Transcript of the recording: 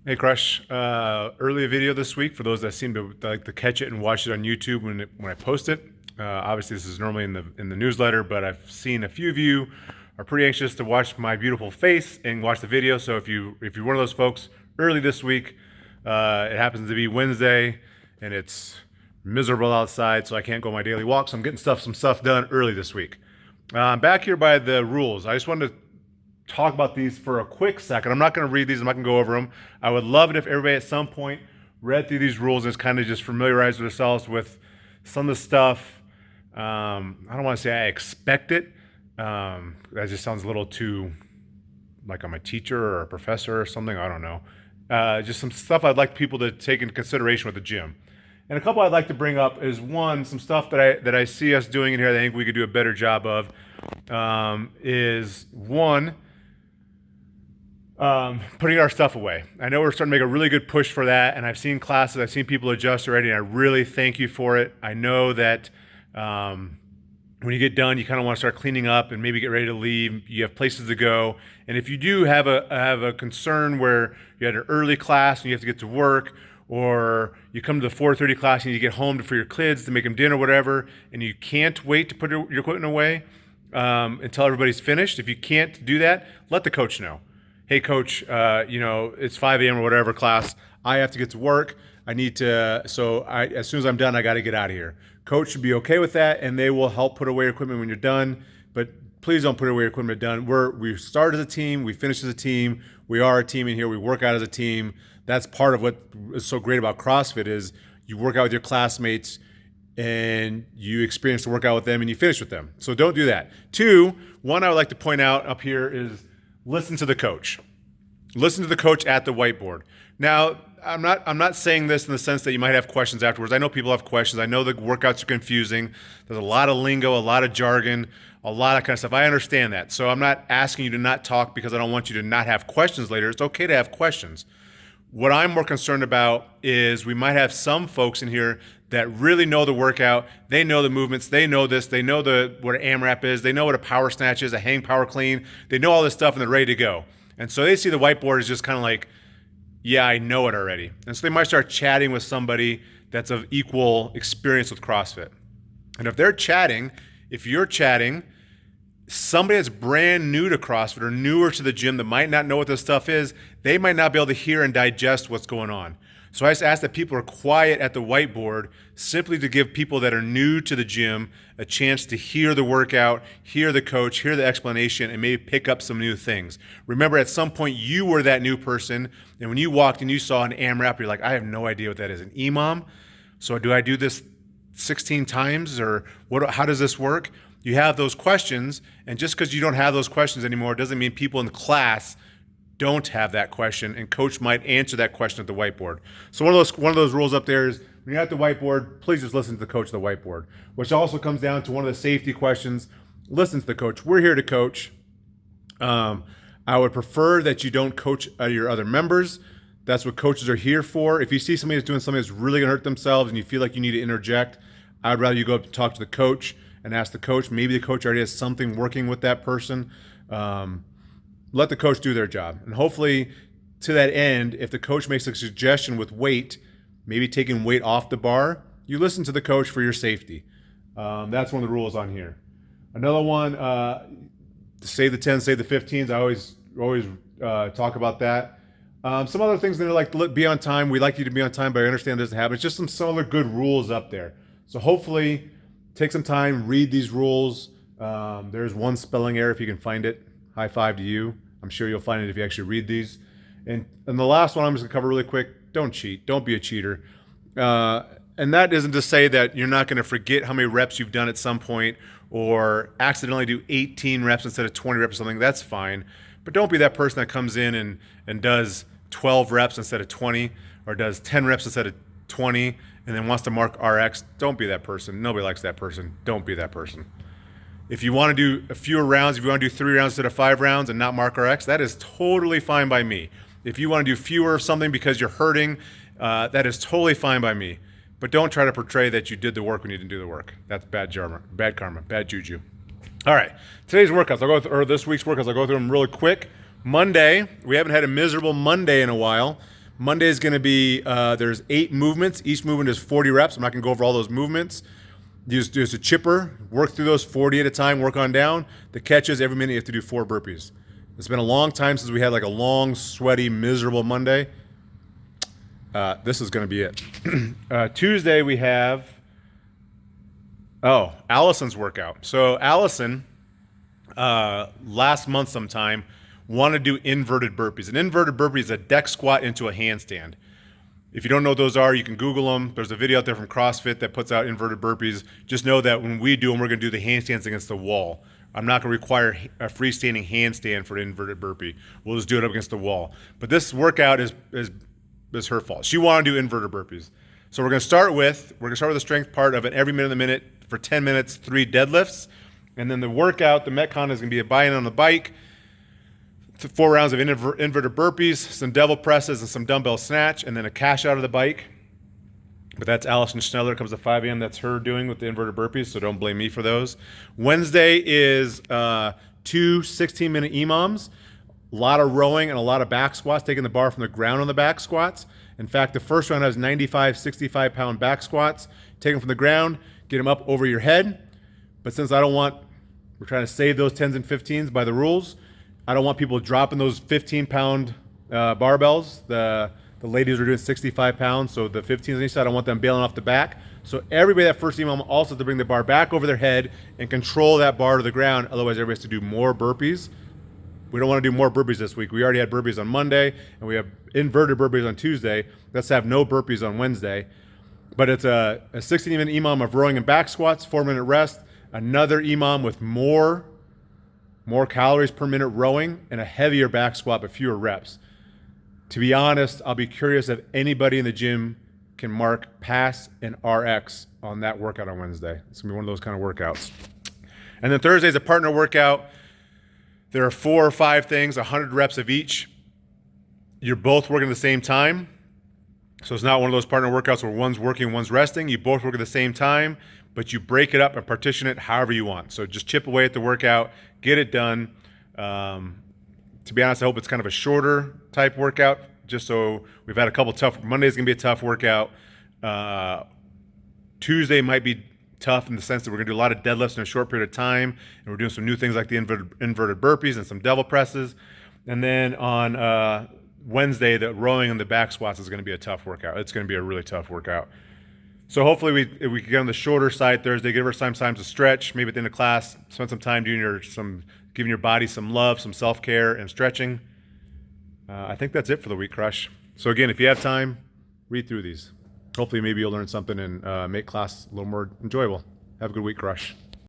Hey Crush, early video this week for those that seem to like to catch it and watch it on YouTube when I post it. Obviously, this is normally in the newsletter, but I've seen a few of you are pretty anxious to watch my beautiful face and watch the video. So if you're one of those folks, early this week, it happens to be Wednesday and it's miserable outside, so I can't go on my daily walk. So I'm getting some stuff done early this week. I'm back here by the rules. I just wanted to talk about these for a quick second. I'm not going to read these. I'm not going to go over them. I would love it if everybody at some point read through these rules and is kind of just familiarized themselves with some of the stuff. I don't want to say I expect it. That just sounds a little too like I'm a teacher or a professor or something. I don't know. Just some stuff I'd like people to take into consideration with the gym. And a couple I'd like to bring up is one, some stuff that I see us doing in here that I think we could do a better job of. Is one, putting our stuff away. I know we're starting to make a really good push for that, and I've seen classes, I've seen people adjust already, and I really thank you for it. I know that when you get done, you kind of want to start cleaning up and maybe get ready to leave. You have places to go, and if you do have a concern where you had an early class and you have to get to work, or you come to the 4:30 class and you get home for your kids to make them dinner, whatever, and you can't wait to put your equipment away until everybody's finished. If you can't do that, let the coach know. Hey coach, it's 5 a.m. or whatever class. I have to get to work. I need to, as soon as I'm done, I got to get out of here. Coach should be okay with that, and they will help put away your equipment when you're done. But please don't put away your equipment done. We start as a team. We finish as a team. We are a team in here. We work out as a team. That's part of what is so great about CrossFit is you work out with your classmates and you experience the workout with them and you finish with them. So don't do that. Two, one I would like to point out up here is listen to the coach. Listen to the coach at the whiteboard. Now, I'm not saying this in the sense that you might have questions afterwards. I know people have questions. I know the workouts are confusing. There's a lot of lingo, a lot of jargon, a lot of kind of stuff. I understand that. So I'm not asking you to not talk because I don't want you to not have questions later. It's okay to have questions. What I'm more concerned about is we might have some folks in here that really know the workout. They know the movements. They know this. They know what an AMRAP is. They know what a power snatch is, a hang power clean. They know all this stuff and they're ready to go. And so they see the whiteboard as just kind of like, yeah, I know it already. And so they might start chatting with somebody that's of equal experience with CrossFit. And if you're chatting, somebody that's brand new to CrossFit or newer to the gym that might not know what this stuff is, they might not be able to hear and digest what's going on. So I just ask that people are quiet at the whiteboard simply to give people that are new to the gym a chance to hear the workout, hear the coach, hear the explanation, and maybe pick up some new things. Remember, at some point, you were that new person, and when you walked and you saw an AMRAP, you're like, I have no idea what that is. An EMOM? So do I do this 16 times, or how does this work? You have those questions, and just because you don't have those questions anymore doesn't mean people in the class don't have that question, and coach might answer that question at the whiteboard. So one of those rules up there is when you're at the whiteboard, please just listen to the coach at the whiteboard, which also comes down to one of the safety questions. Listen to the coach. We're here to coach. I would prefer that you don't coach your other members. That's what coaches are here for. If you see somebody that's doing something that's really going to hurt themselves and you feel like you need to interject, I'd rather you go up to talk to the coach and ask the coach. Maybe the coach already has something working with that person. Let the coach do their job. And hopefully, to that end, if the coach makes a suggestion with weight, maybe taking weight off the bar, you listen to the coach for your safety. That's one of the rules on here. Another one, save the 10s, save the 15s. I always talk about that. Some other things that are like be on time. We like you to be on time, but I understand there's a habit. It's just some other good rules up there. So hopefully, take some time, read these rules. There's one spelling error if you can find it. High five to you. I'm sure you'll find it if you actually read these. And the last one I'm just gonna cover really quick. Don't cheat. Don't be a cheater. And that isn't to say that you're not gonna forget how many reps you've done at some point or accidentally do 18 reps instead of 20 reps or something. That's fine. But don't be that person that comes in and does 12 reps instead of 20 or does 10 reps instead of 20 and then wants to mark RX. Don't be that person. Nobody likes that person. Don't be that person. If you want to do fewer rounds, if you want to do 3 rounds instead of 5 rounds and not mark RX, that is totally fine by me. If you want to do fewer of something because you're hurting, that is totally fine by me. But don't try to portray that you did the work when you didn't do the work. That's bad karma, bad juju. All right, today's workouts, this week's workouts, I'll go through them really quick. Monday, we haven't had a miserable Monday in a while, Monday is going to be, there's 8 movements. Each movement is 40 reps. I'm not going to go over all those movements. Use a chipper, work through those 40 at a time, work on down. The catch is every minute you have to do 4 burpees. It's been a long time since we had like a long, sweaty, miserable Monday. This is going to be it. Tuesday we have, Allison's workout. So Allison, last month sometime, wanted to do inverted burpees. An inverted burpee is a deck squat into a handstand. If you don't know what those are, you can Google them. There's a video out there from CrossFit that puts out inverted burpees. Just know that when we do them, we're going to do the handstands against the wall. I'm not going to require a freestanding handstand for an inverted burpee. We'll just do it up against the wall. But this workout is her fault. She wanted to do inverted burpees. So we're going to start with the strength part of it every minute of the minute for 10 minutes, 3 deadlifts. And then the workout, the Metcon, is going to be a buy-in on the bike, 4 rounds of inverted burpees, some devil presses, and some dumbbell snatch, and then a cash out of the bike. But that's Allison Schneller, comes at 5 a.m. That's her doing with the inverted burpees, so don't blame me for those. Wednesday is 2 16-minute EMOMs, a lot of rowing and a lot of back squats, taking the bar from the ground on the back squats. In fact, the first round has 95, 65-pound back squats. Take them from the ground, get them up over your head. But since we're trying to save those 10s and 15s by the rules, I don't want people dropping those 15-pound barbells. The ladies are doing 65 pounds, so the 15s on each side, I don't want them bailing off the back. So everybody that first EMOM also has to bring the bar back over their head and control that bar to the ground. Otherwise, everybody has to do more burpees. We don't want to do more burpees this week. We already had burpees on Monday, and we have inverted burpees on Tuesday. Let's have no burpees on Wednesday. But it's a 16-minute EMOM of rowing and back squats, 4-minute rest, another EMOM with more calories per minute rowing, and a heavier back squat but fewer reps. To be honest, I'll be curious if anybody in the gym can mark pass and RX on that workout on Wednesday. It's going to be one of those kind of workouts. And then Thursday is a partner workout. There are 4 or 5 things, 100 reps of each. You're both working at the same time. So it's not one of those partner workouts where one's working, one's resting. You both work at the same time, but you break it up and partition it however you want. So just chip away at the workout, get it done. To be honest, I hope it's kind of a shorter type workout, just so we've had a couple tough. Monday's going to be a tough workout. Tuesday might be tough in the sense that we're going to do a lot of deadlifts in a short period of time, and we're doing some new things like the inverted burpees and some devil presses. And then on Wednesday, the rowing and the back squats is going to be a tough workout. It's going to be a really tough workout. So hopefully we can get on the shorter side Thursday, give ourselves time to stretch, maybe at the end of class, spend some time giving your body some love, some self-care, and stretching. I think that's it for the week, Crush. So again, if you have time, read through these. Hopefully maybe you'll learn something and make class a little more enjoyable. Have a good week, Crush.